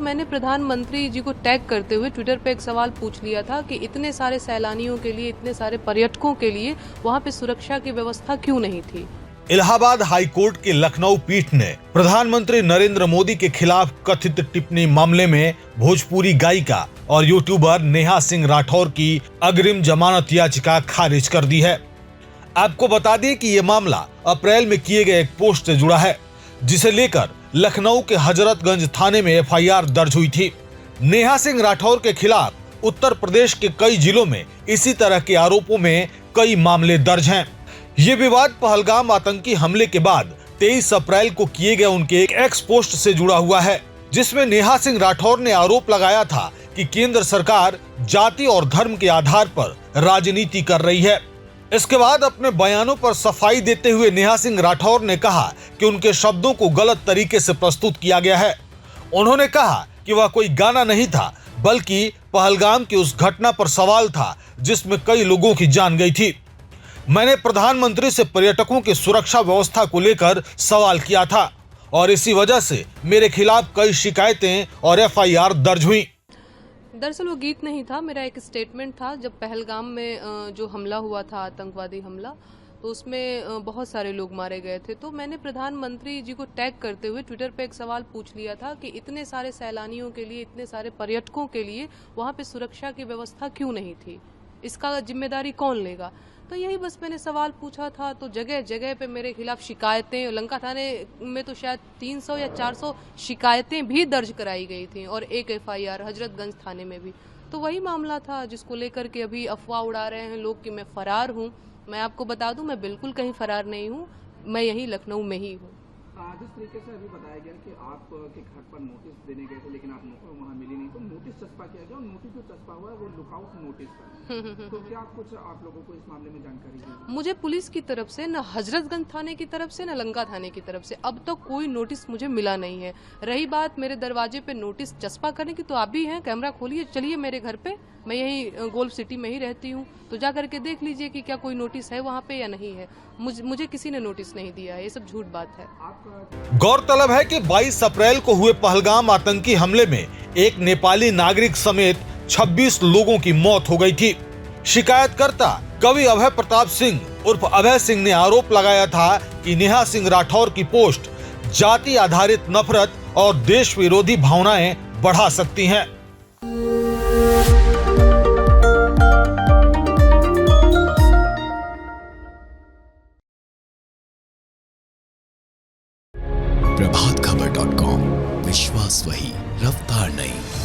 मैंने प्रधानमंत्री जी को टैग करते हुए ट्विटर पे एक सवाल पूछ लिया था कि इतने सारे सैलानियों के लिए, इतने सारे पर्यटकों के लिए वहाँ पे सुरक्षा की व्यवस्था क्यों नहीं थी। इलाहाबाद हाई कोर्ट की लखनऊ पीठ ने प्रधानमंत्री नरेंद्र मोदी के खिलाफ कथित टिप्पणी मामले में भोजपुरी गायिका और यूट्यूबर नेहा सिंह राठौर की अग्रिम जमानत याचिका खारिज कर दी है। आपको बता दें कि ये मामला अप्रैल में किए गए एक पोस्ट से जुड़ा है, जिसे लेकर लखनऊ के हजरतगंज थाने में एफआईआर दर्ज हुई थी। नेहा सिंह राठौर के खिलाफ उत्तर प्रदेश के कई जिलों में इसी तरह के आरोपों में कई मामले दर्ज हैं। ये विवाद पहलगाम आतंकी हमले के बाद 23 अप्रैल को किए गए उनके एक एक्स पोस्ट से जुड़ा हुआ है, जिसमें नेहा सिंह राठौर ने आरोप लगाया था कि केंद्र सरकार जाति और धर्म के आधार पर राजनीति कर रही है। इसके बाद अपने बयानों पर सफाई देते हुए नेहा सिंह राठौर ने कहा कि उनके शब्दों को गलत तरीके से प्रस्तुत किया गया है। उन्होंने कहा कि वह कोई गाना नहीं था, बल्कि पहलगाम की उस घटना पर सवाल था जिसमें कई लोगों की जान गई थी। मैंने प्रधानमंत्री से पर्यटकों की सुरक्षा व्यवस्था को लेकर सवाल किया था और इसी वजह से मेरे खिलाफ कई शिकायतें और एफआईआर दर्ज हुई। दरअसल वो गीत नहीं था, मेरा एक स्टेटमेंट था। जब पहलगाम में जो हमला हुआ था, आतंकवादी हमला, तो उसमें बहुत सारे लोग मारे गए थे। तो मैंने प्रधानमंत्री जी को टैग करते हुए ट्विटर पे एक सवाल पूछ लिया था कि इतने सारे सैलानियों के लिए, इतने सारे पर्यटकों के लिए वहाँ पे सुरक्षा की व्यवस्था क्यों नहीं थी, इसका जिम्मेदारी कौन लेगा। तो यही बस मैंने सवाल पूछा था। तो जगह जगह पे मेरे खिलाफ शिकायतें, लंका थाने में तो शायद 300 या 400 शिकायतें भी दर्ज कराई गई थी और एक एफआईआर हजरतगंज थाने में भी। तो वही मामला था जिसको लेकर के अभी अफवाह उड़ा रहे हैं लोग कि मैं फरार हूँ। मैं आपको बता दूं, मैं बिल्कुल कहीं फरार नहीं हूँ, मैं यहीं लखनऊ में ही हूँ। जिस तरीके से अभी बताया गया कि आपके घर पर नोटिस देने गए थे, लेकिन आप वहाँ मिली नहीं, तो नोटिस चस्पा किया गया और नोटिस जो चस्पा हुआ है वो लुकआउट नोटिस पर। तो क्या कुछ आप लोगों को इस मामले में जानकारी है? मुझे पुलिस की तरफ से, न हजरतगंज थाने की तरफ से, न लंका थाने की तरफ से अब तक कोई नोटिस मुझे मिला नहीं है। रही बात मेरे दरवाजे पे नोटिस चस्पा करने की, तो आप भी हैं, कैमरा खोलिए, चलिए मेरे घर पे, मैं यही गोल्फ सिटी में ही रहती हूँ, तो जा करके देख लीजिए कि क्या कोई नोटिस है वहाँ पे या नहीं है। मुझे किसी ने नोटिस नहीं दिया है, ये सब झूठ बात है। गौरतलब है कि 22 अप्रैल को हुए पहलगाम आतंकी हमले में एक नेपाली नागरिक समेत 26 लोगों की मौत हो गई थी। शिकायतकर्ता कवि अभय प्रताप सिंह उर्फ अभय सिंह ने आरोप लगाया था कि नेहा सिंह राठौर की पोस्ट जाति आधारित नफरत और देश विरोधी भावनाएं बढ़ा सकती हैं। प्रभातखबर.com, विश्वास वही, रफ्तार नहीं।